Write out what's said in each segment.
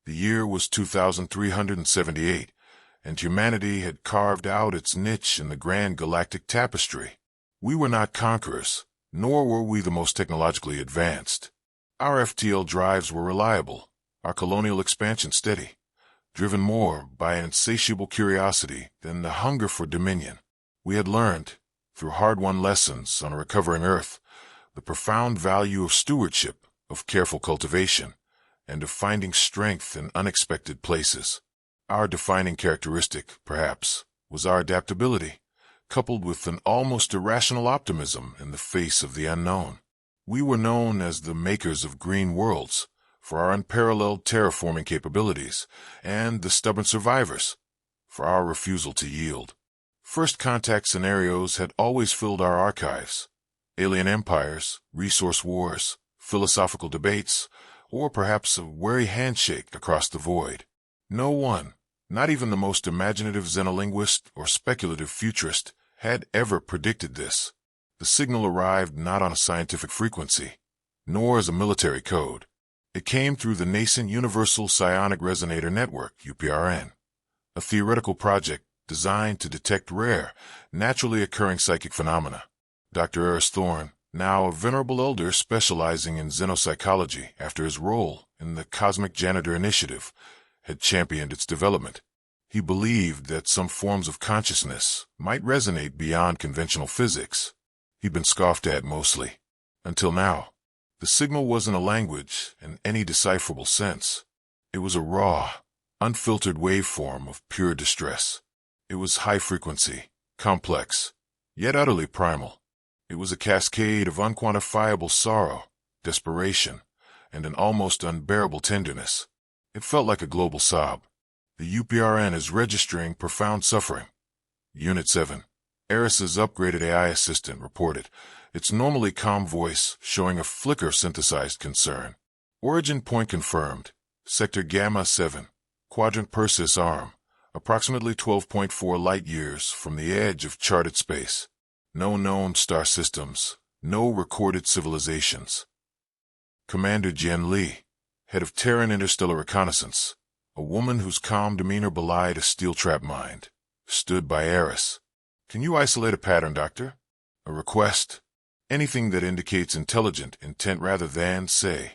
The year was 2378, and humanity had carved out its niche in the grand galactic tapestry. We were not conquerors, nor were we the most technologically advanced. Our FTL drives were reliable, our colonial expansion steady, driven more by an insatiable curiosity than the hunger for dominion. We had learned, through hard-won lessons on a recovering Earth, the profound value of stewardship, of careful cultivation, and of finding strength in unexpected places. Our defining characteristic, perhaps, was our adaptability, coupled with an almost irrational optimism in the face of the unknown. We were known as the makers of green worlds, for our unparalleled terraforming capabilities, and the stubborn survivors, for our refusal to yield. First contact scenarios had always filled our archives. Alien empires, resource wars, philosophical debates, or perhaps a wary handshake across the void. No one, not even the most imaginative xenolinguist or speculative futurist, had ever predicted this. The signal arrived not on a scientific frequency, nor as a military code. It came through the nascent Universal Psionic Resonator Network, UPRN, a theoretical project designed to detect rare, naturally occurring psychic phenomena. Dr. Eris Thorne, now a venerable elder specializing in xenopsychology after his role in the Cosmic Janitor Initiative, had championed its development. He believed that some forms of consciousness might resonate beyond conventional physics. He'd been scoffed at mostly. Until now. The signal wasn't a language in any decipherable sense. It was a raw, unfiltered waveform of pure distress. It was high frequency, complex, yet utterly primal. It was a cascade of unquantifiable sorrow, desperation, and an almost unbearable tenderness. It felt like a global sob. The UPRN is registering profound suffering. Unit 7. Eris's upgraded AI assistant reported, its normally calm voice showing a flicker of synthesized concern. Origin point confirmed. Sector Gamma 7, Quadrant Persis Arm, approximately 12.4 light-years from the edge of charted space. No known star systems, no recorded civilizations. Commander Jen Lee, head of Terran Interstellar Reconnaissance, a woman whose calm demeanor belied a steel-trap mind, stood by Eris. Can you isolate a pattern, Doctor? A request? Anything that indicates intelligent intent rather than, say,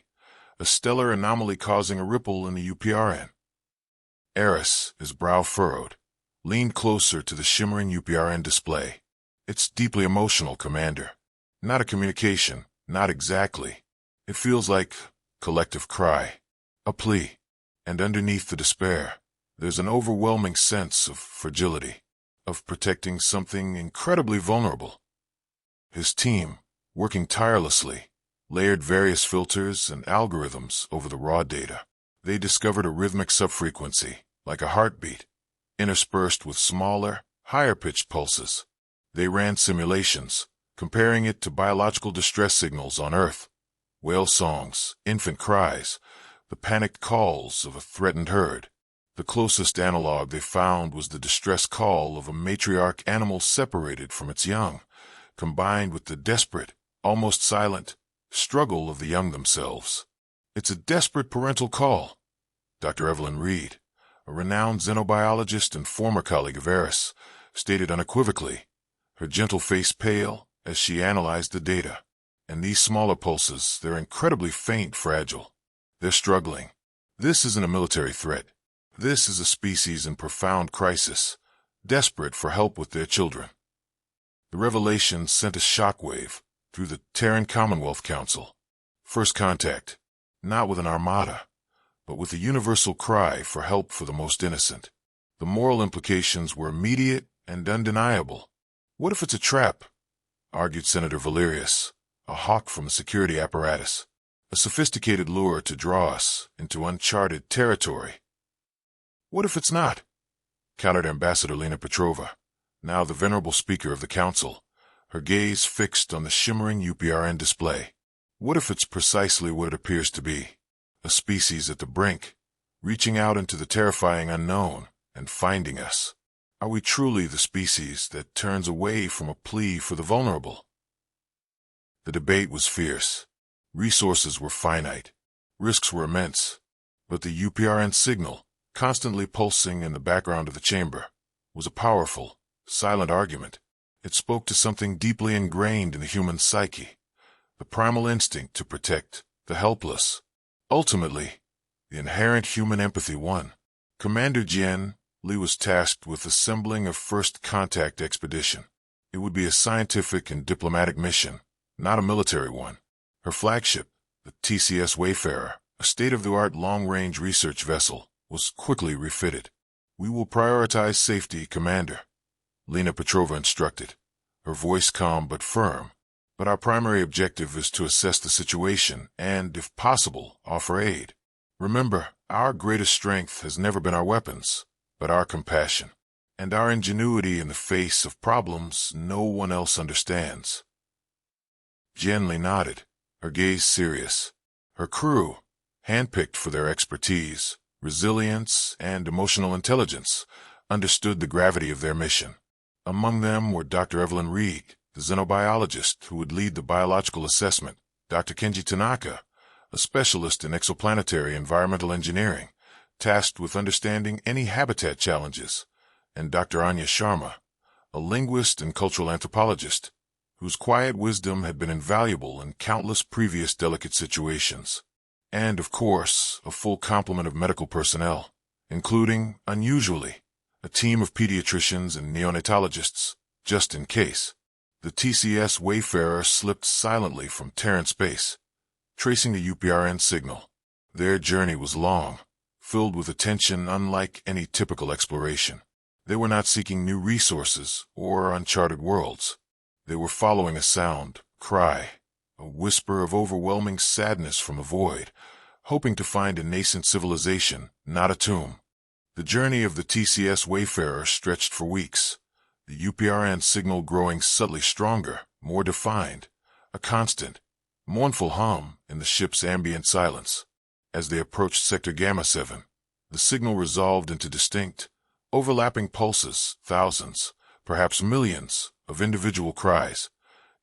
a stellar anomaly causing a ripple in the UPRN. Eris, his brow furrowed, leaned closer to the shimmering UPRN display. It's deeply emotional, Commander. Not a communication, not exactly. It feels like collective cry, a plea. And underneath the despair, there's an overwhelming sense of fragility, of protecting something incredibly vulnerable. His team, working tirelessly, layered various filters and algorithms over the raw data. They discovered a rhythmic subfrequency, like a heartbeat, interspersed with smaller, higher-pitched pulses. They ran simulations, comparing it to biological distress signals on Earth. Whale songs, infant cries, the panicked calls of a threatened herd. The closest analog they found was the distress call of a matriarch animal separated from its young, combined with the desperate, almost silent, struggle of the young themselves. It's a desperate parental call. Dr. Evelyn Reed, a renowned xenobiologist and former colleague of Eris, stated unequivocally, her gentle face pale as she analyzed the data. And these smaller pulses, they're incredibly faint, fragile. They're struggling. This isn't a military threat. This is a species in profound crisis, desperate for help with their children. The revelation sent a shockwave through the Terran Commonwealth Council. First contact, not with an armada, but with a universal cry for help for the most innocent. The moral implications were immediate and undeniable. What if it's a trap? Argued Senator Valerius, a hawk from the security apparatus. A sophisticated lure to draw us into uncharted territory. What if it's not? Countered Ambassador Lena Petrova, now the venerable speaker of the council, her gaze fixed on the shimmering UPRN display. What if it's precisely what it appears to be? A species at the brink, reaching out into the terrifying unknown and finding us. Are we truly the species that turns away from a plea for the vulnerable? The debate was fierce. Resources were finite. Risks were immense. But the UPRN signal, constantly pulsing in the background of the chamber, was a powerful, silent argument. It spoke to something deeply ingrained in the human psyche, the primal instinct to protect the helpless. Ultimately, the inherent human empathy won. Commander Jian Li was tasked with assembling a first contact expedition. It would be a scientific and diplomatic mission, not a military one. Her flagship, the TCS Wayfarer, a state-of-the-art long-range research vessel, was quickly refitted. "We will prioritize safety, Commander," Lena Petrova instructed, her voice calm but firm. "But our primary objective is to assess the situation and, if possible, offer aid. Remember, our greatest strength has never been our weapons, but our compassion, and our ingenuity in the face of problems no one else understands." Jian Li nodded, her gaze serious. Her crew, handpicked for their expertise, resilience, and emotional intelligence, understood the gravity of their mission. Among them were Dr. Evelyn Reed, the xenobiologist who would lead the biological assessment, Dr. Kenji Tanaka, a specialist in exoplanetary environmental engineering, tasked with understanding any habitat challenges, and Dr. Anya Sharma, a linguist and cultural anthropologist, whose quiet wisdom had been invaluable in countless previous delicate situations. And, of course, a full complement of medical personnel, including, unusually, a team of pediatricians and neonatologists, just in case. The TCS Wayfarer slipped silently from Terran space, tracing the UPRN signal. Their journey was long, filled with attention unlike any typical exploration. They were not seeking new resources or uncharted worlds. They were following a sound, cry, a whisper of overwhelming sadness from the void, hoping to find a nascent civilization, not a tomb. The journey of the TCS Wayfarer stretched for weeks, the UPRN signal growing subtly stronger, more defined, a constant, mournful hum in the ship's ambient silence. As they approached Sector Gamma 7, the signal resolved into distinct, overlapping pulses, thousands, perhaps millions, of individual cries,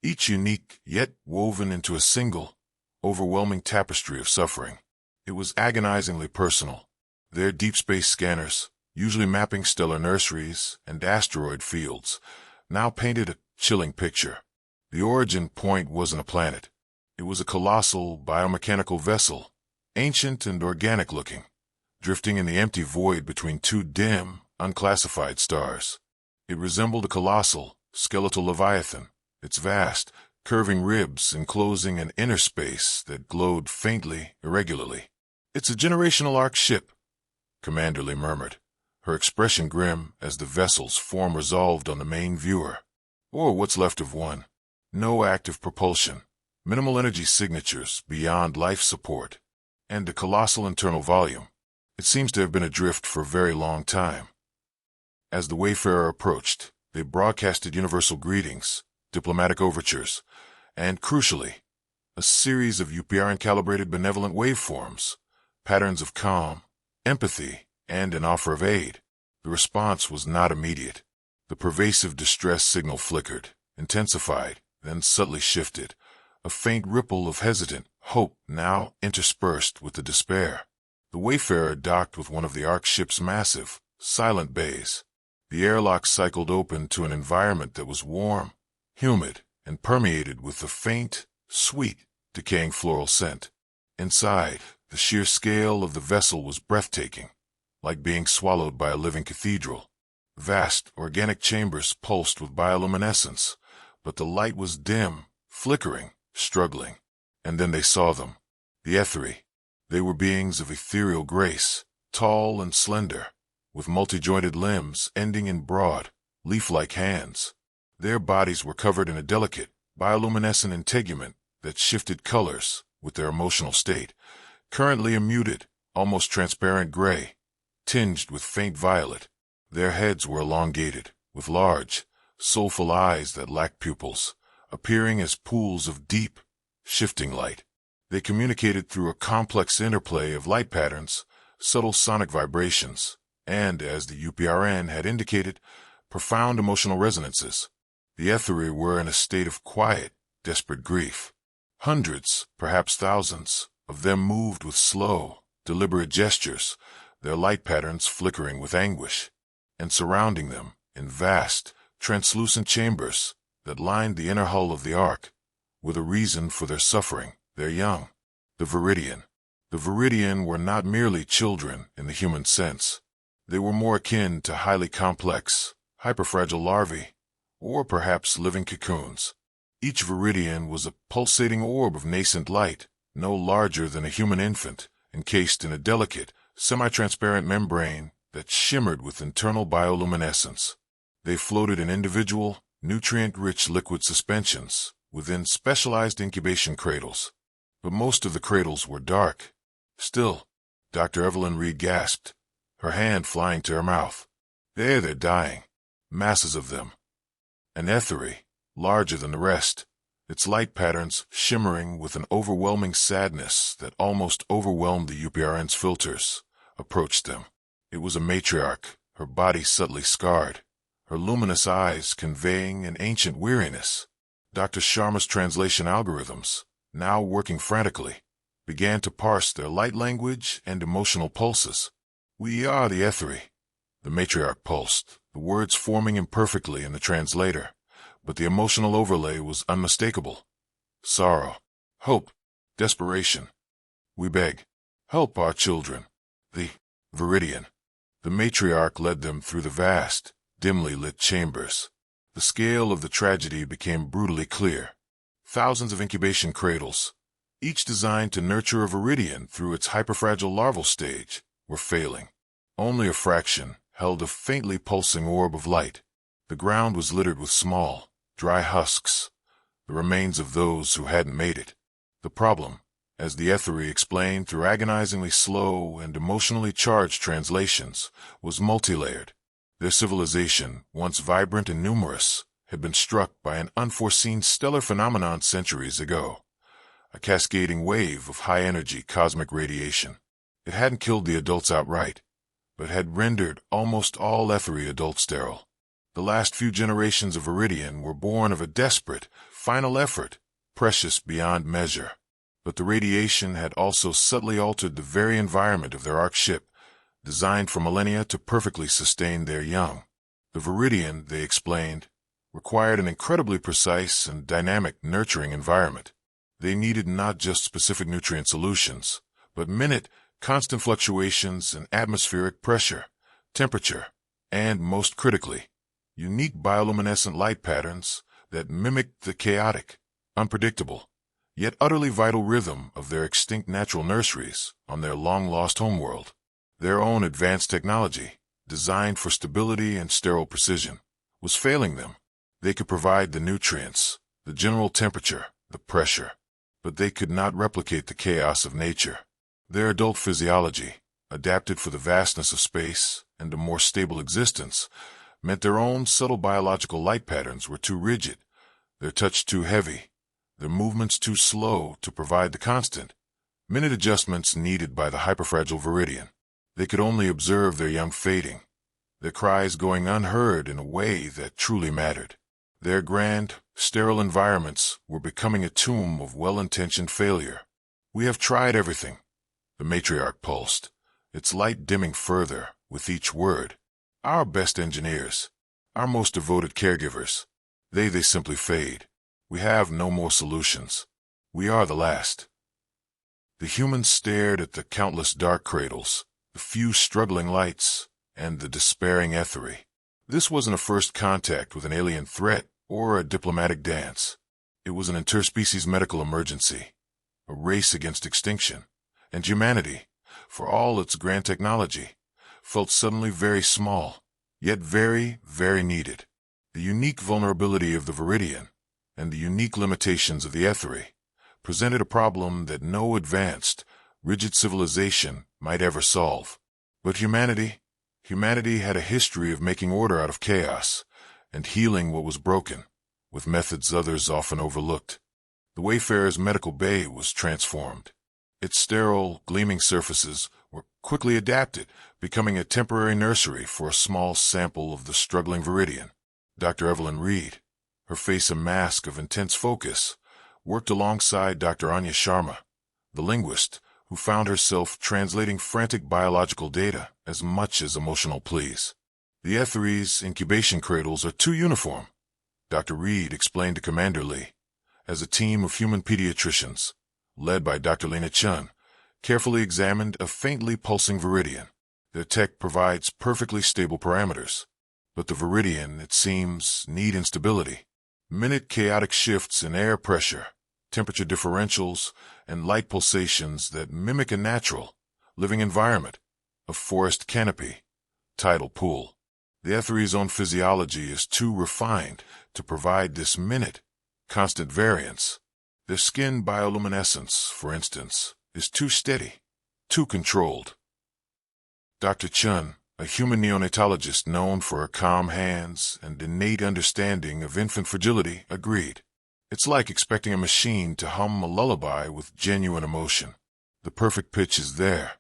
each unique yet woven into a single, overwhelming tapestry of suffering. It was agonizingly personal. Their deep space scanners, usually mapping stellar nurseries and asteroid fields, now painted a chilling picture. The origin point wasn't a planet. It was a colossal biomechanical vessel, ancient and organic-looking, drifting in the empty void between two dim, unclassified stars. It resembled a colossal, skeletal leviathan, its vast, curving ribs enclosing an inner space that glowed faintly, irregularly. "It's a generational arc ship," Commander Lee murmured, her expression grim as the vessel's form resolved on the main viewer. Or what's left of one. No active propulsion, minimal energy signatures beyond life support, and a colossal internal volume. It seems to have been adrift for a very long time. As the Wayfarer approached, they broadcasted universal greetings, diplomatic overtures, and, crucially, a series of UPRN-calibrated benevolent waveforms, patterns of calm, empathy, and an offer of aid. The response was not immediate. The pervasive distress signal flickered, intensified, then subtly shifted, a faint ripple of hesitant hope now interspersed with the despair. The Wayfarer docked with one of the Ark ship's massive, silent bays. The airlock cycled open to an environment that was warm, humid, and permeated with the faint, sweet, decaying floral scent. Inside, the sheer scale of the vessel was breathtaking, like being swallowed by a living cathedral. Vast, organic chambers pulsed with bioluminescence, but the light was dim, flickering, struggling. And then they saw them, the Etheri. They were beings of ethereal grace, tall and slender, with multi-jointed limbs ending in broad, leaf-like hands. Their bodies were covered in a delicate, bioluminescent integument that shifted colors with their emotional state, currently a muted, almost transparent gray, tinged with faint violet. Their heads were elongated, with large, soulful eyes that lacked pupils, appearing as pools of deep, shifting light. They communicated through a complex interplay of light patterns, subtle sonic vibrations, and, as the UPRN had indicated, profound emotional resonances. The Etheri were in a state of quiet, desperate grief. Hundreds, perhaps thousands, of them moved with slow, deliberate gestures, their light patterns flickering with anguish, and surrounding them in vast, translucent chambers that lined the inner hull of the Ark, with a reason for their suffering, their young. The Viridian. The Viridian were not merely children in the human sense. They were more akin to highly complex, hyperfragile larvae, or perhaps living cocoons. Each Viridian was a pulsating orb of nascent light, no larger than a human infant, encased in a delicate, semi-transparent membrane that shimmered with internal bioluminescence. They floated in individual, nutrient-rich liquid suspensions within specialized incubation cradles. But most of the cradles were dark. Still, Dr. Evelyn Reed gasped, her hand flying to her mouth. They're dying. Masses of them. An ethery, larger than the rest, its light patterns shimmering with an overwhelming sadness that almost overwhelmed the UPRN's filters, approached them. It was a matriarch, her body subtly scarred, her luminous eyes conveying an ancient weariness. Dr. Sharma's translation algorithms, now working frantically, began to parse their light language and emotional pulses. We are the ethery. The matriarch pulsed, the words forming imperfectly in the translator, but the emotional overlay was unmistakable. Sorrow, hope, desperation. We beg, help our children. The Viridian. The matriarch led them through the vast, dimly lit chambers. The scale of the tragedy became brutally clear. Thousands of incubation cradles, each designed to nurture a Viridian through its hyperfragile larval stage, were failing. Only a fraction held a faintly pulsing orb of light. The ground was littered with small, dry husks, the remains of those who hadn't made it. The problem, as the ethery explained through agonizingly slow and emotionally charged translations, was multi-layered. Their civilization, once vibrant and numerous, had been struck by an unforeseen stellar phenomenon centuries ago, a cascading wave of high-energy cosmic radiation. It hadn't killed the adults outright, but had rendered almost all ethery adults sterile. The last few generations of Viridian were born of a desperate, final effort, precious beyond measure. But the radiation had also subtly altered the very environment of their Ark ship, designed for millennia to perfectly sustain their young. The Viridian, they explained, required an incredibly precise and dynamic nurturing environment. They needed not just specific nutrient solutions, but constant fluctuations in atmospheric pressure, temperature, and, most critically, unique bioluminescent light patterns that mimicked the chaotic, unpredictable, yet utterly vital rhythm of their extinct natural nurseries on their long-lost homeworld. Their own advanced technology, designed for stability and sterile precision, was failing them. They could provide the nutrients, the general temperature, the pressure, but they could not replicate the chaos of nature. Their adult physiology, adapted for the vastness of space and a more stable existence, meant their own subtle biological light patterns were too rigid, their touch too heavy, their movements too slow to provide the constant, minute adjustments needed by the hyperfragile Viridian. They could only observe their young fading, their cries going unheard in a way that truly mattered. Their grand, sterile environments were becoming a tomb of well-intentioned failure. We have tried everything, the matriarch pulsed, its light dimming further with each word. Our best engineers, our most devoted caregivers, they simply fade. We have no more solutions. We are the last. The humans stared at the countless dark cradles, the few struggling lights, and the despairing ethery. This wasn't a first contact with an alien threat or a diplomatic dance. It was an interspecies medical emergency, a race against extinction, and humanity, for all its grand technology, felt suddenly very small, yet very, very needed. The unique vulnerability of the Viridian and the unique limitations of the ethery presented a problem that no advanced, rigid civilization might ever solve. But humanity had a history of making order out of chaos and healing what was broken, with methods others often overlooked. The Wayfarer's medical bay was transformed. Its sterile, gleaming surfaces were quickly adapted, becoming a temporary nursery for a small sample of the struggling Viridian. Dr. Evelyn Reed, her face a mask of intense focus, worked alongside Dr. Anya Sharma, the linguist, who found herself translating frantic biological data as much as emotional pleas. The Ethere's incubation cradles are too uniform, Dr. Reed explained to Commander Lee, as a team of human pediatricians, led by Dr. Lena Chun, carefully examined a faintly pulsing viridian. Their tech provides perfectly stable parameters, but the viridian, it seems, need instability. Minute chaotic shifts in air pressure, temperature differentials, and light pulsations that mimic a natural, living environment, a forest canopy, tidal pool. The Ethere's own physiology is too refined to provide this minute, constant variance. Their skin bioluminescence, for instance, is too steady, too controlled. Dr. Chun, a human neonatologist known for her calm hands and innate understanding of infant fragility, agreed. It's like expecting a machine to hum a lullaby with genuine emotion. The perfect pitch is there,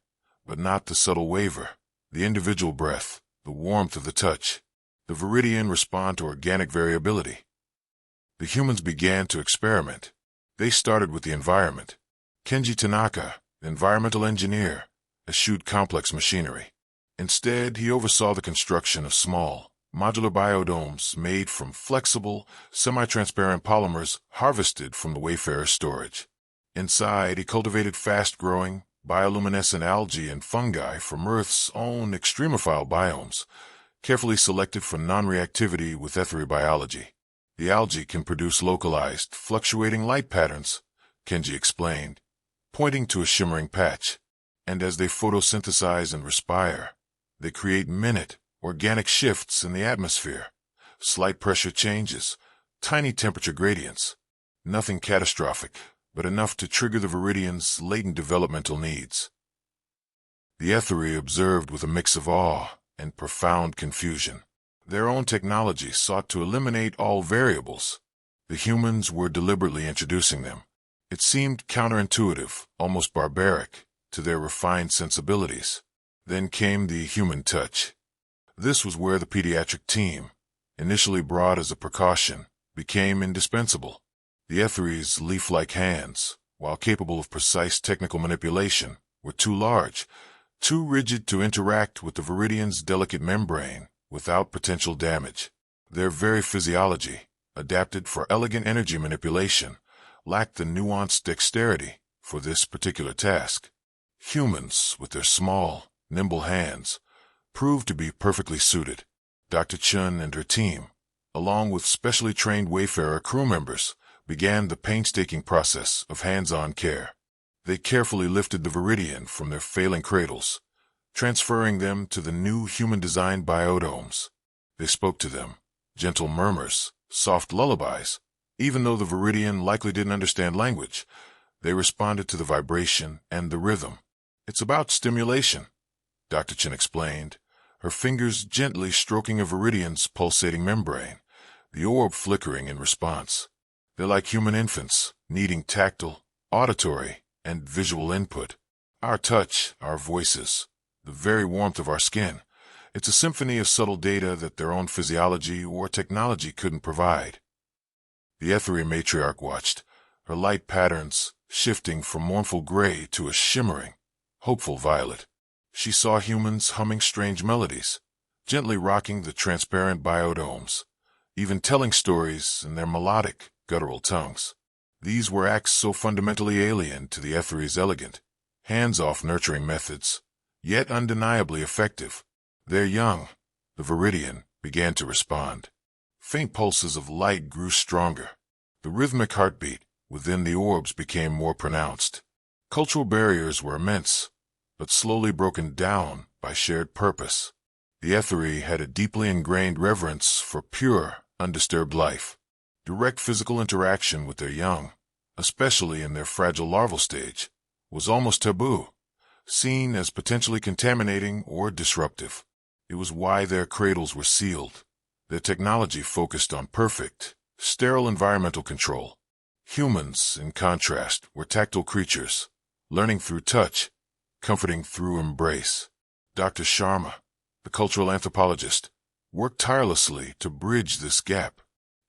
but not the subtle waver, the individual breath, the warmth of the touch. The viridian respond to organic variability. The humans began to experiment. They started with the environment. Kenji Tanaka, the environmental engineer, eschewed complex machinery. Instead, he oversaw the construction of small, modular biodomes made from flexible, semi-transparent polymers harvested from the Wayfarer's storage. Inside, he cultivated fast-growing, bioluminescent algae and fungi from Earth's own extremophile biomes, carefully selected for non-reactivity with Etheri biology. The algae can produce localized, fluctuating light patterns, Kenji explained, pointing to a shimmering patch. And as they photosynthesize and respire, they create minute, organic shifts in the atmosphere, slight pressure changes, tiny temperature gradients. Nothing catastrophic, but enough to trigger the viridian's latent developmental needs. The Etheri observed with a mix of awe and profound confusion. Their own technology sought to eliminate all variables. The humans were deliberately introducing them. It seemed counterintuitive, almost barbaric, to their refined sensibilities. Then came the human touch. This was where the pediatric team, initially brought as a precaution, became indispensable. The Etheri's leaf-like hands, while capable of precise technical manipulation, were too large, too rigid to interact with the viridian's delicate membrane without potential damage. Their very physiology, adapted for elegant energy manipulation, lacked the nuanced dexterity for this particular task. Humans, with their small, nimble hands, proved to be perfectly suited. Dr. Chun and her team, along with specially trained Wayfarer crew members, began the painstaking process of hands-on care. They carefully lifted the viridian from their failing cradles, transferring them to the new human-designed biodomes. They spoke to them, gentle murmurs, soft lullabies. Even though the viridian likely didn't understand language, they responded to the vibration and the rhythm. It's about stimulation, Dr. Chen explained, her fingers gently stroking a viridian's pulsating membrane, the orb flickering in response. They're like human infants, needing tactile, auditory, and visual input. Our touch, our voices, the very warmth of our skin. It's a symphony of subtle data that their own physiology or technology couldn't provide. The Etheri matriarch watched, her light patterns shifting from mournful gray to a shimmering, hopeful violet. She saw humans humming strange melodies, gently rocking the transparent biodomes, even telling stories in their melodic, guttural tongues. These were acts so fundamentally alien to the Etheri's elegant, hands-off nurturing methods, yet undeniably effective. Their young, the viridian, began to respond. Faint pulses of light grew stronger. The rhythmic heartbeat within the orbs became more pronounced. Cultural barriers were immense, but slowly broken down by shared purpose. The Etheri had a deeply ingrained reverence for pure, undisturbed life. Direct physical interaction with their young, especially in their fragile larval stage, was almost taboo, seen as potentially contaminating or disruptive. It was why their cradles were sealed. Their technology focused on perfect, sterile environmental control. Humans, in contrast, were tactile creatures, learning through touch, comforting through embrace. Dr. Sharma, the cultural anthropologist, worked tirelessly to bridge this gap.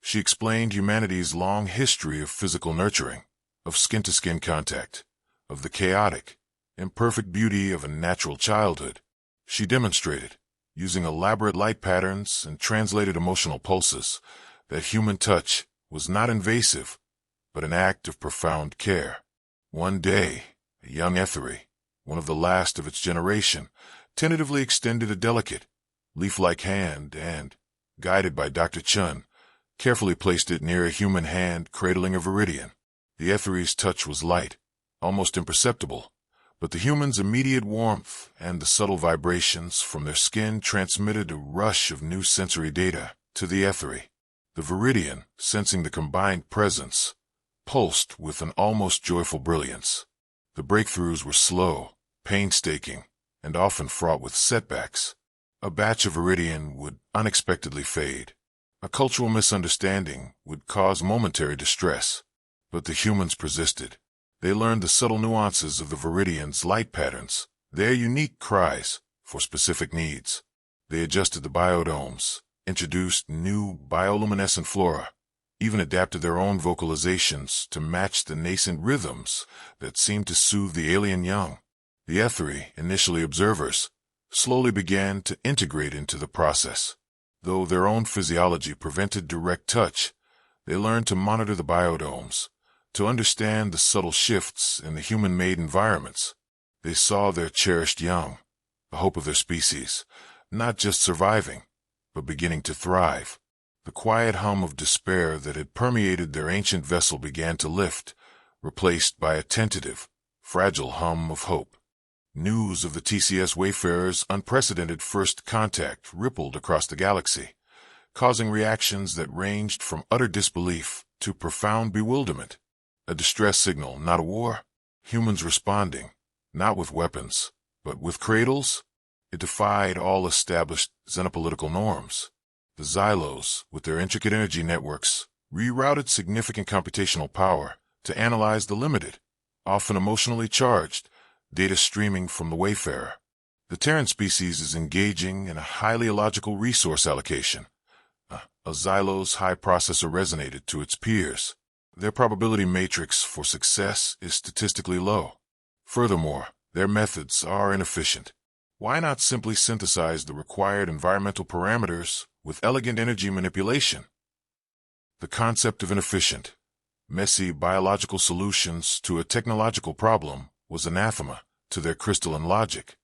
She explained humanity's long history of physical nurturing, of skin-to-skin contact, of the chaotic, imperfect beauty of a natural childhood. She demonstrated, using elaborate light patterns and translated emotional pulses, that human touch was not invasive, but an act of profound care. One day, a young Ethery, one of the last of its generation, tentatively extended a delicate, leaf-like hand and, guided by Dr. Chun, carefully placed it near a human hand cradling a viridian. The Ethery's touch was light, almost imperceptible, but the human's immediate warmth and the subtle vibrations from their skin transmitted a rush of new sensory data to the Ethery. The viridian, sensing the combined presence, pulsed with an almost joyful brilliance. The breakthroughs were slow, painstaking, and often fraught with setbacks. A batch of viridian would unexpectedly fade. A cultural misunderstanding would cause momentary distress. But the humans persisted. They learned the subtle nuances of the viridian's light patterns, their unique cries for specific needs. They adjusted the biodomes, introduced new bioluminescent flora, even adapted their own vocalizations to match the nascent rhythms that seemed to soothe the alien young. The Ethery, initially observers, slowly began to integrate into the process. Though their own physiology prevented direct touch, they learned to monitor the biodomes, to understand the subtle shifts in the human-made environments. They saw their cherished young, the hope of their species, not just surviving, but beginning to thrive. The quiet hum of despair that had permeated their ancient vessel began to lift, replaced by a tentative, fragile hum of hope. News of the TCS Wayfarer's unprecedented first contact rippled across the galaxy, causing reactions that ranged from utter disbelief to profound bewilderment. A distress signal, not a war. Humans responding, not with weapons, but with cradles. It defied all established xenopolitical norms. The Xylos, with their intricate energy networks, rerouted significant computational power to analyze the limited, often emotionally charged, data streaming from the Wayfarer. The Terran species is engaging in a highly illogical resource allocation. A Xylos high processor resonated to its peers. Their probability matrix for success is statistically low. Furthermore, their methods are inefficient. Why not simply synthesize the required environmental parameters with elegant energy manipulation? The concept of inefficient, messy biological solutions to a technological problem was anathema to their crystalline logic.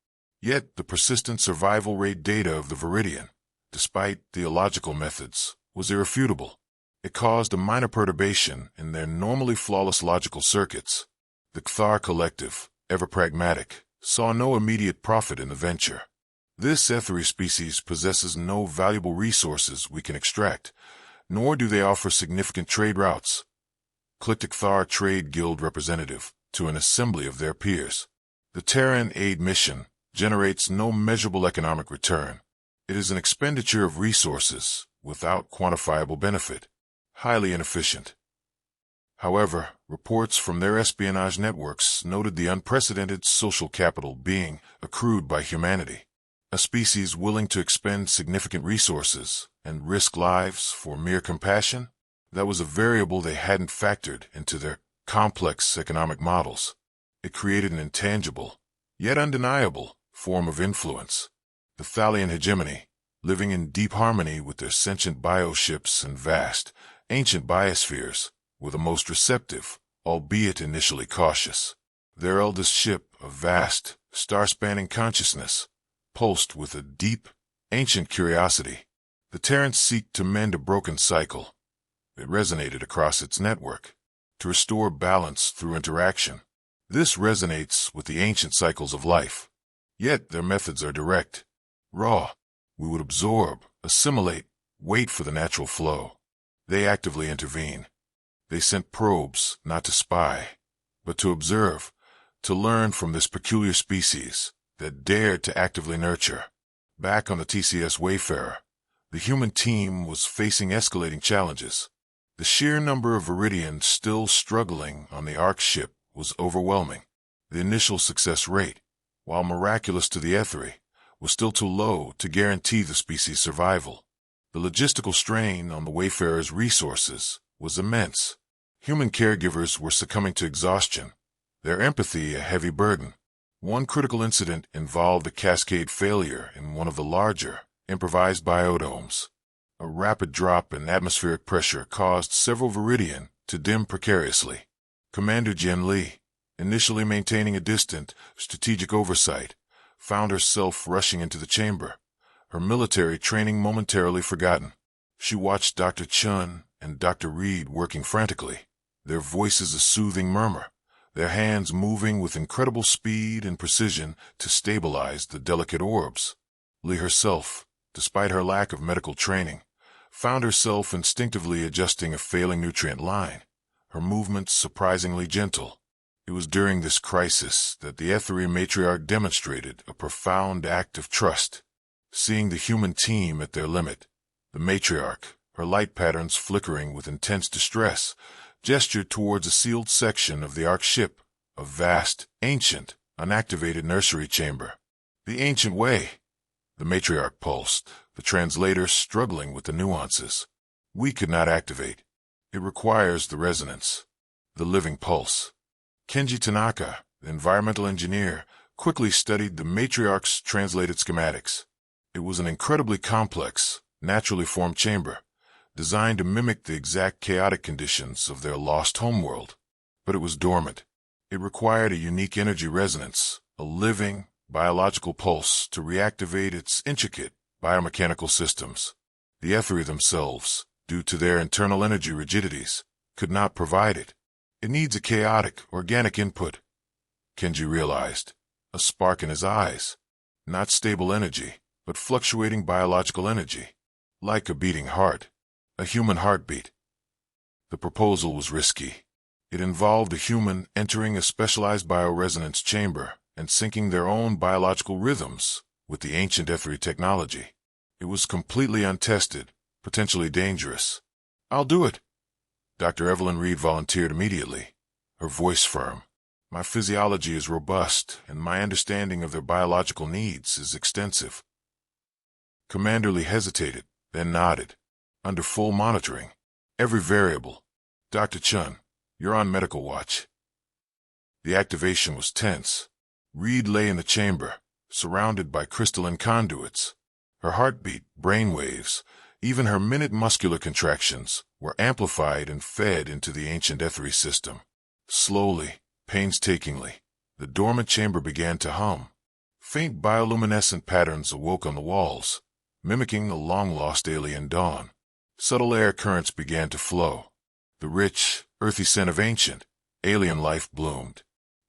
Yet the persistent survival rate data of the viridian, despite the illogical methods, was irrefutable. It caused a minor perturbation in their normally flawless logical circuits. The Cthar collective, ever pragmatic, saw no immediate profit in the venture. This Ethery species possesses no valuable resources we can extract, nor do they offer significant trade routes. Click the Cthar Trade Guild representative to an assembly of their peers. The Terran aid mission generates no measurable economic return. It is an expenditure of resources without quantifiable benefit. Highly inefficient. However, reports from their espionage networks noted the unprecedented social capital being accrued by humanity. A species willing to expend significant resources and risk lives for mere compassion? That was a variable they hadn't factored into their complex economic models. It created an intangible, yet undeniable, form of influence. The Thalian hegemony, living in deep harmony with their sentient bioships and vast, ancient biospheres, were the most receptive, albeit initially cautious. Their eldest ship, a vast, star-spanning consciousness, pulsed with a deep, ancient curiosity. The Terrans seek to mend a broken cycle. It resonated across its network, to restore balance through interaction. This resonates with the ancient cycles of life. Yet their methods are direct, raw. We would absorb, assimilate, wait for the natural flow. They actively intervene. They sent probes, not to spy, but to observe, to learn from this peculiar species that dared to actively nurture. Back on the TCS Wayfarer, the human team was facing escalating challenges. The sheer number of Viridians still struggling on the Ark ship was overwhelming. The initial success rate, while miraculous to the Ethery, was still too low to guarantee the species' survival. The logistical strain on the Wayfarer's resources was immense. Human caregivers were succumbing to exhaustion, their empathy a heavy burden. One critical incident involved a cascade failure in one of the larger, improvised biodomes. A rapid drop in atmospheric pressure caused several Viridian to dim precariously. Commander Jen Lee, initially maintaining a distant, strategic oversight, found herself rushing into the chamber, her military training momentarily forgotten. She watched Dr. Chun and Dr. Reed working frantically, their voices a soothing murmur, their hands moving with incredible speed and precision to stabilize the delicate orbs. Lee herself, despite her lack of medical training, found herself instinctively adjusting a failing nutrient line, her movements surprisingly gentle. It was during this crisis that the Ethereum matriarch demonstrated a profound act of trust. Seeing the human team at their limit, the matriarch, her light patterns flickering with intense distress, gestured towards a sealed section of the Ark ship, a vast, ancient, unactivated nursery chamber. The ancient way. The matriarch pulsed, the translator struggling with the nuances. We could not activate. It requires the resonance, the living pulse. Kenji Tanaka, the environmental engineer, quickly studied the matriarch's translated schematics. It was an incredibly complex, naturally formed chamber, designed to mimic the exact chaotic conditions of their lost homeworld. But it was dormant. It required a unique energy resonance, a living, biological pulse to reactivate its intricate biomechanical systems. The Etheri themselves, due to their internal energy rigidities, could not provide it. It needs a chaotic, organic input. Kenji realized, a spark in his eyes. Not stable energy, but fluctuating biological energy. Like a beating heart. A human heartbeat. The proposal was risky. It involved a human entering a specialized bioresonance chamber and syncing their own biological rhythms with the ancient Etheri technology. It was completely untested, potentially dangerous. I'll do it. Dr. Evelyn Reed volunteered immediately, her voice firm. My physiology is robust, and my understanding of their biological needs is extensive. Commander Lee hesitated, then nodded. Under full monitoring. Every variable. Dr. Chun, you're on medical watch. The activation was tense. Reed lay in the chamber, surrounded by crystalline conduits. Her heartbeat, brainwaves, even her minute muscular contractions were amplified and fed into the ancient Etheri system. Slowly, painstakingly, the dormant chamber began to hum. Faint bioluminescent patterns awoke on the walls, mimicking a long-lost alien dawn. Subtle air currents began to flow. The rich, earthy scent of ancient, alien life bloomed.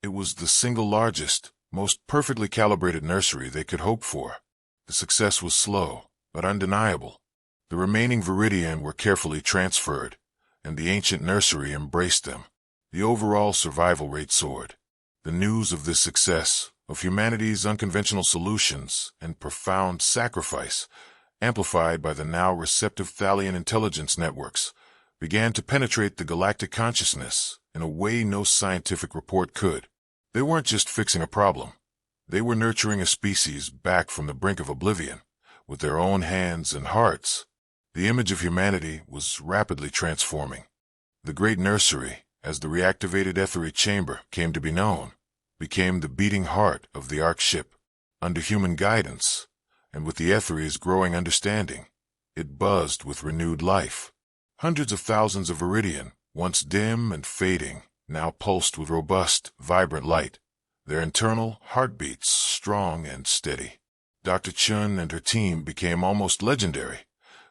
It was the single largest, most perfectly calibrated nursery they could hope for. The success was slow, but undeniable. The remaining Viridian were carefully transferred, and the ancient nursery embraced them. The overall survival rate soared. The news of this success, of humanity's unconventional solutions and profound sacrifice, amplified by the now receptive Thalian intelligence networks, began to penetrate the galactic consciousness in a way no scientific report could. They weren't just fixing a problem. They were nurturing a species back from the brink of oblivion, with their own hands and hearts. The image of humanity was rapidly transforming. The great nursery, as the reactivated Etheri chamber came to be known, became the beating heart of the Ark ship. Under human guidance, and with the Etheri's growing understanding, it buzzed with renewed life. Hundreds of thousands of Viridian, once dim and fading, now pulsed with robust, vibrant light, their internal heartbeats strong and steady. Dr. Chun and her team became almost legendary,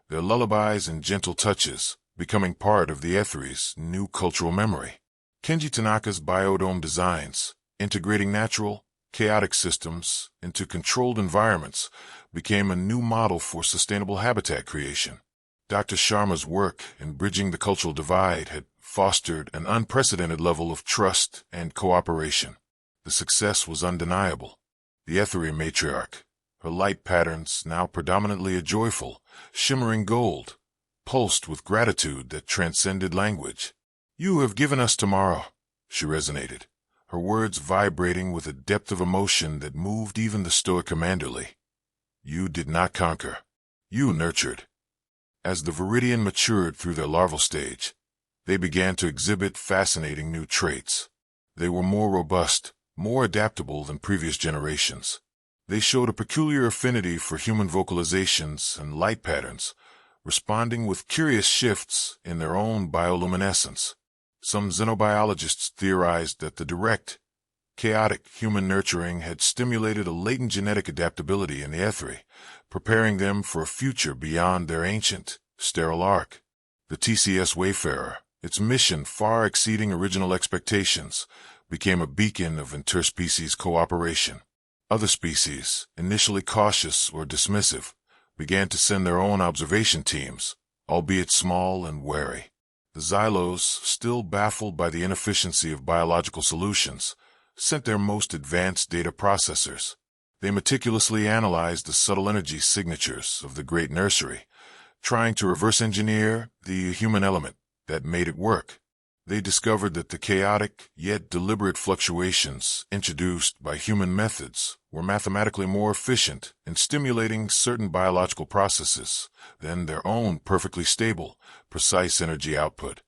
their lullabies and gentle touches becoming part of the Etheri's new cultural memory. Kenji Tanaka's biodome designs, integrating natural, chaotic systems into controlled environments, became a new model for sustainable habitat creation. Dr. Sharma's work in bridging the cultural divide had fostered an unprecedented level of trust and cooperation. The success was undeniable. The Etheri matriarch, her light patterns now predominantly a joyful, shimmering gold, pulsed with gratitude that transcended language. "You have given us tomorrow," she resonated, her words vibrating with a depth of emotion that moved even the stoic Commander Lee. "You did not conquer. You nurtured." As the Viridian matured through their larval stage, they began to exhibit fascinating new traits. They were more robust, more adaptable than previous generations. They showed a peculiar affinity for human vocalizations and light patterns, responding with curious shifts in their own bioluminescence. Some xenobiologists theorized that the direct, chaotic human nurturing had stimulated a latent genetic adaptability in the Ethri, preparing them for a future beyond their ancient, sterile ark. The TCS Wayfarer, its mission far exceeding original expectations, became a beacon of interspecies cooperation. Other species, initially cautious or dismissive, began to send their own observation teams, albeit small and wary. The Xylos, still baffled by the inefficiency of biological solutions, sent their most advanced data processors. They meticulously analyzed the subtle energy signatures of the great nursery, trying to reverse engineer the human element that made it work. They discovered that the chaotic yet deliberate fluctuations introduced by human methods were mathematically more efficient in stimulating certain biological processes than their own perfectly stable, precise energy output.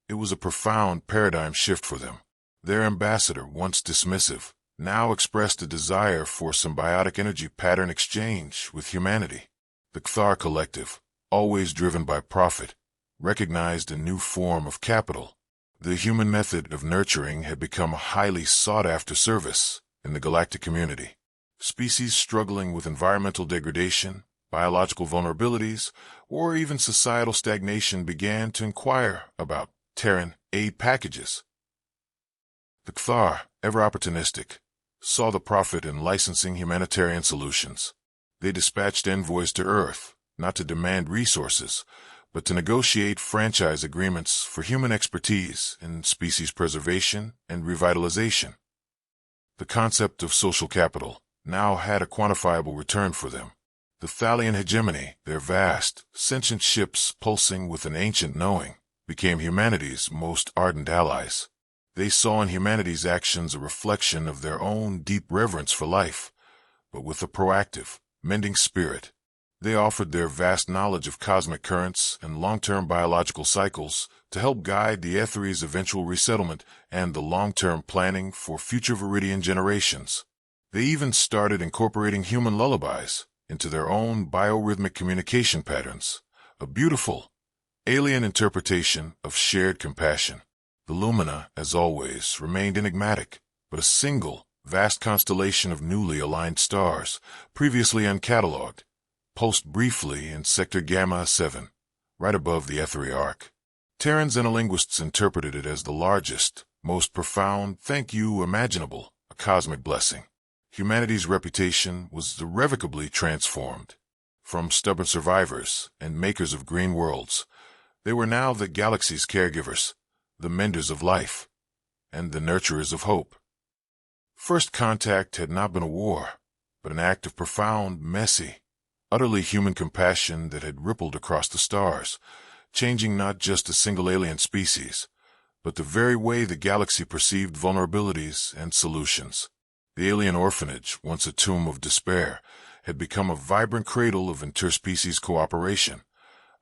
It was a profound paradigm shift for them. Their ambassador, once dismissive, now expressed a desire for symbiotic energy pattern exchange with humanity. The Kthar Collective, always driven by profit, recognized a new form of capital. The human method of nurturing had become a highly sought-after service in the galactic community. Species struggling with environmental degradation, biological vulnerabilities, or even societal stagnation began to inquire about Terran aid packages. The Kthar, ever opportunistic, saw the profit in licensing humanitarian solutions. They dispatched envoys to Earth, not to demand resources, but to negotiate franchise agreements for human expertise in species preservation and revitalization. The concept of social capital now had a quantifiable return for them. The Thalian hegemony, their vast, sentient ships pulsing with an ancient knowing, became humanity's most ardent allies. They saw in humanity's actions a reflection of their own deep reverence for life, but with a proactive, mending spirit. They offered their vast knowledge of cosmic currents and long-term biological cycles to help guide the Ethri's eventual resettlement and the long-term planning for future Viridian generations. They even started incorporating human lullabies into their own biorhythmic communication patterns, a beautiful, alien interpretation of shared compassion. The Lumina, as always, remained enigmatic, but a single, vast constellation of newly aligned stars, previously uncatalogued, pulsed briefly in Sector Gamma 7, right above the Ethri arc. Terran xenolinguists interpreted it as the largest, most profound thank you imaginable, a cosmic blessing. Humanity's reputation was irrevocably transformed. From stubborn survivors and makers of green worlds, they were now the galaxy's caregivers, the menders of life, and the nurturers of hope. First contact had not been a war, but an act of profound, messy, utterly human compassion that had rippled across the stars, changing not just a single alien species, but the very way the galaxy perceived vulnerabilities and solutions. The alien orphanage, once a tomb of despair, had become a vibrant cradle of interspecies cooperation,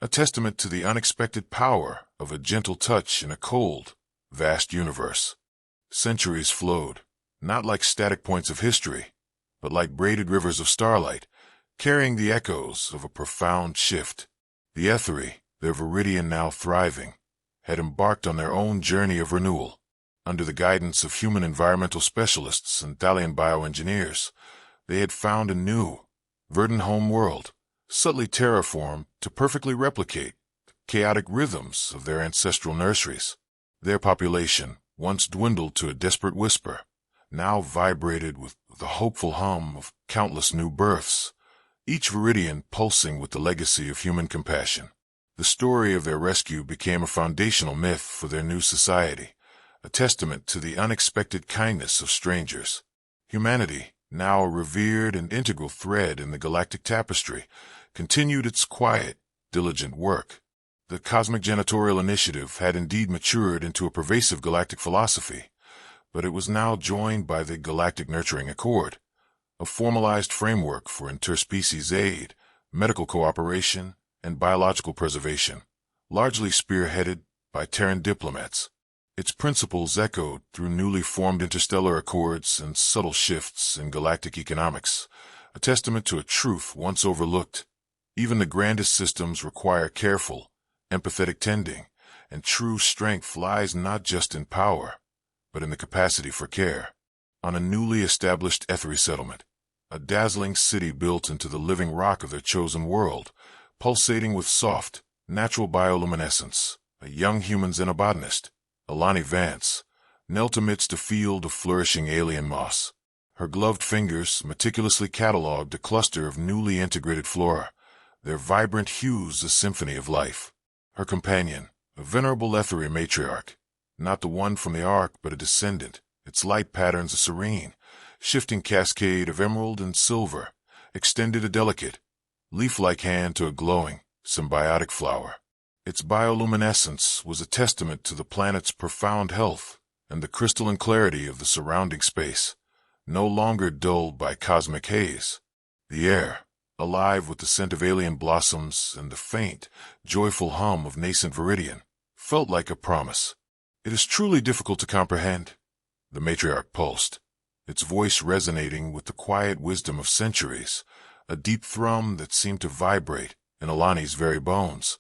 a testament to the unexpected power of a gentle touch in a cold, vast universe. Centuries flowed, not like static points of history, but like braided rivers of starlight, carrying the echoes of a profound shift. The Ethri, their Viridian now thriving, had embarked on their own journey of renewal. Under the guidance of human environmental specialists and Thalian bioengineers, they had found a new, verdant home world, subtly terraformed to perfectly replicate the chaotic rhythms of their ancestral nurseries. Their population, once dwindled to a desperate whisper, now vibrated with the hopeful hum of countless new births, each Viridian pulsing with the legacy of human compassion. The story of their rescue became a foundational myth for their new society, a testament to the unexpected kindness of strangers. Humanity, now a revered and integral thread in the galactic tapestry, continued its quiet, diligent work. The Cosmic Janitorial Initiative had indeed matured into a pervasive galactic philosophy, but it was now joined by the Galactic Nurturing Accord, a formalized framework for interspecies aid, medical cooperation, and biological preservation, largely spearheaded by Terran diplomats. Its principles echoed through newly formed interstellar accords and subtle shifts in galactic economics, a testament to a truth once overlooked. Even the grandest systems require careful, empathetic tending, and true strength lies not just in power, but in the capacity for care. On a newly established Etheri settlement, a dazzling city built into the living rock of their chosen world, pulsating with soft, natural bioluminescence, a young human xenobotanist, Alani Vance, knelt amidst a field of flourishing alien moss. Her gloved fingers meticulously catalogued a cluster of newly integrated flora, their vibrant hues a symphony of life. Her companion, a venerable Etheri matriarch, not the one from the Ark but a descendant, its light patterns a serene, shifting cascade of emerald and silver, extended a delicate, leaf-like hand to a glowing, symbiotic flower. Its bioluminescence was a testament to the planet's profound health and the crystalline clarity of the surrounding space, no longer dulled by cosmic haze. The air, alive with the scent of alien blossoms and the faint, joyful hum of nascent viridian, felt like a promise. "It is truly difficult to comprehend," the matriarch pulsed, its voice resonating with the quiet wisdom of centuries, a deep thrum that seemed to vibrate in Alani's very bones,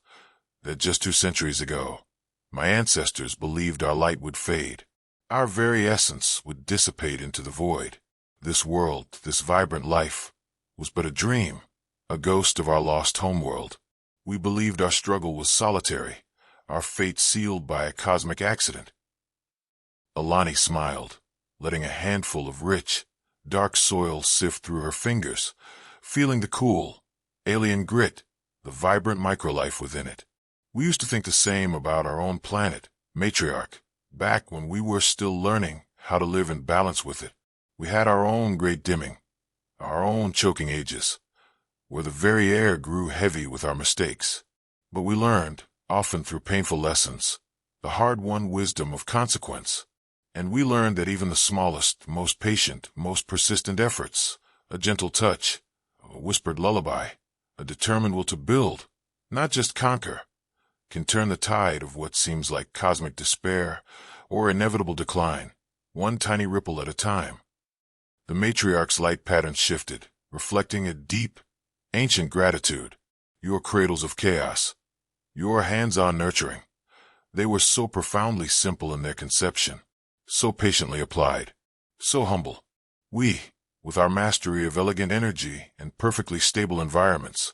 that just 2 centuries ago, my ancestors believed our light would fade. Our very essence would dissipate into the void. This world, this vibrant life, was but a dream, a ghost of our lost homeworld. We believed our struggle was solitary, our fate sealed by a cosmic accident. Alani smiled, letting a handful of rich, dark soil sift through her fingers, feeling the cool, alien grit, the vibrant microlife within it. "We used to think the same about our own planet, matriarch, back when we were still learning how to live in balance with it. We had our own great dimming, our own choking ages, where the very air grew heavy with our mistakes. But we learned, often through painful lessons, the hard-won wisdom of consequence. And we learned that even the smallest, most patient, most persistent efforts, a gentle touch, a whispered lullaby, a determined will to build, not just conquer, can turn the tide of what seems like cosmic despair or inevitable decline, one tiny ripple at a time." The matriarch's light pattern shifted, reflecting a deep, ancient gratitude. Your cradles of chaos, your hands-on nurturing, they were so profoundly simple in their conception, so patiently applied, so humble. We, with our mastery of elegant energy and perfectly stable environments,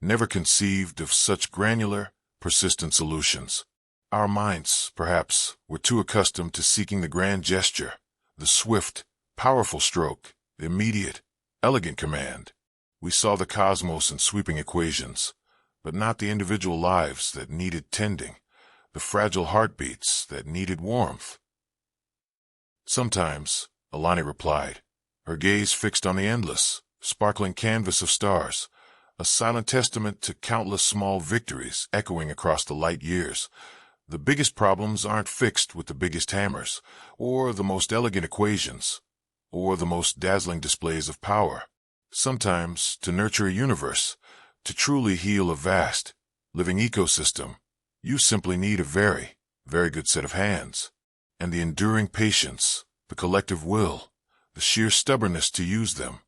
never conceived of such granular, persistent solutions. Our minds, perhaps, were too accustomed to seeking the grand gesture, the swift, powerful stroke, the immediate, elegant command. We saw the cosmos in sweeping equations, but not the individual lives that needed tending, the fragile heartbeats that needed warmth. "Sometimes," Alani replied, her gaze fixed on the endless, sparkling canvas of stars, a silent testament to countless small victories echoing across the light years. "The biggest problems aren't fixed with the biggest hammers, or the most elegant equations, or the most dazzling displays of power. Sometimes, to nurture a universe, to truly heal a vast, living ecosystem, you simply need a very, very good set of hands, and the enduring patience, the collective will, the sheer stubbornness to use them,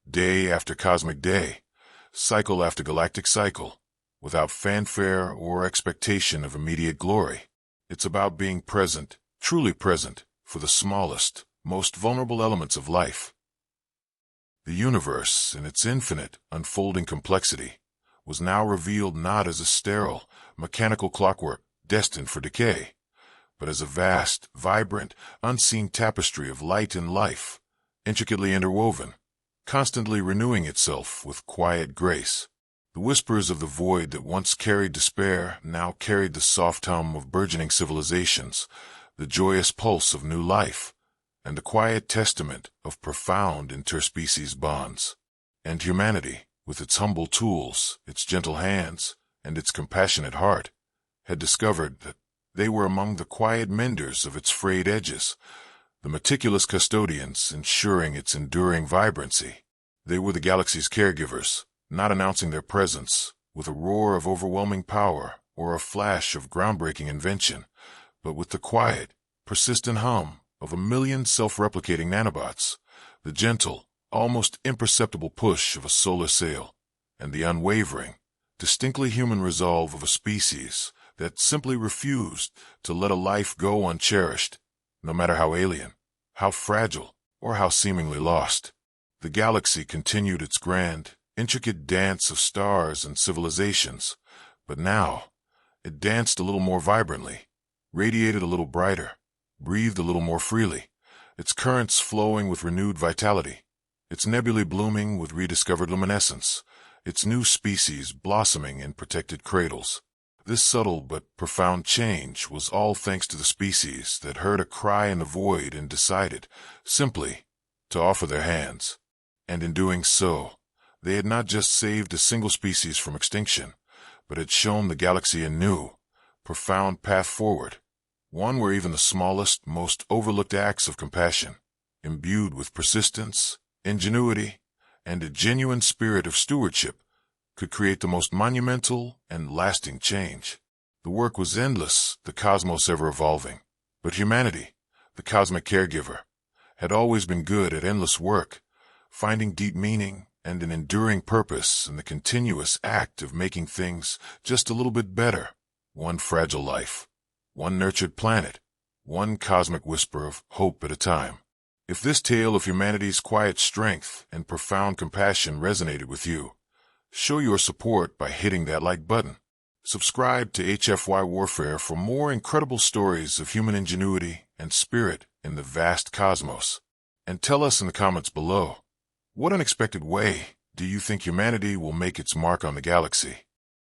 day after cosmic day, cycle after galactic cycle, without fanfare or expectation of immediate glory. It's about being present, truly present, for the smallest, most vulnerable elements of life." The universe, in its infinite, unfolding complexity, was now revealed not as a sterile, mechanical clockwork destined for decay, but as a vast, vibrant, unseen tapestry of light and life, intricately interwoven, constantly renewing itself with quiet grace. The whispers of the void that once carried despair now carried the soft hum of burgeoning civilizations, the joyous pulse of new life, and the quiet testament of profound interspecies bonds. And humanity, with its humble tools, its gentle hands, and its compassionate heart, had discovered that they were among the quiet menders of its frayed edges, the meticulous custodians ensuring its enduring vibrancy. They were the galaxy's caregivers, not announcing their presence with a roar of overwhelming power or a flash of groundbreaking invention, but with the quiet, persistent hum of a million self-replicating nanobots, the gentle, almost imperceptible push of a solar sail, and the unwavering, distinctly human resolve of a species that simply refused to let a life go uncherished, no matter how alien, how fragile, or how seemingly lost. The galaxy continued its grand, intricate dance of stars and civilizations, but now it danced a little more vibrantly, radiated a little brighter, breathed a little more freely, its currents flowing with renewed vitality, its nebulae blooming with rediscovered luminescence, its new species blossoming in protected cradles. This subtle but profound change was all thanks to the species that heard a cry in the void and decided, simply, to offer their hands. And in doing so, they had not just saved a single species from extinction, but had shown the galaxy a new, profound path forward, one where even the smallest, most overlooked acts of compassion, imbued with persistence, ingenuity, and a genuine spirit of stewardship, could create the most monumental and lasting change. The work was endless, the cosmos ever evolving, but humanity, the cosmic caregiver, had always been good at endless work, finding deep meaning and an enduring purpose in the continuous act of making things just a little bit better, one fragile life, one nurtured planet, one cosmic whisper of hope at a time. If this tale of humanity's quiet strength and profound compassion resonated with you, show your support by hitting that like button. Subscribe to HFY Warfare for more incredible stories of human ingenuity and spirit in the vast cosmos. And tell us in the comments below, what unexpected way do you think humanity will make its mark on the galaxy?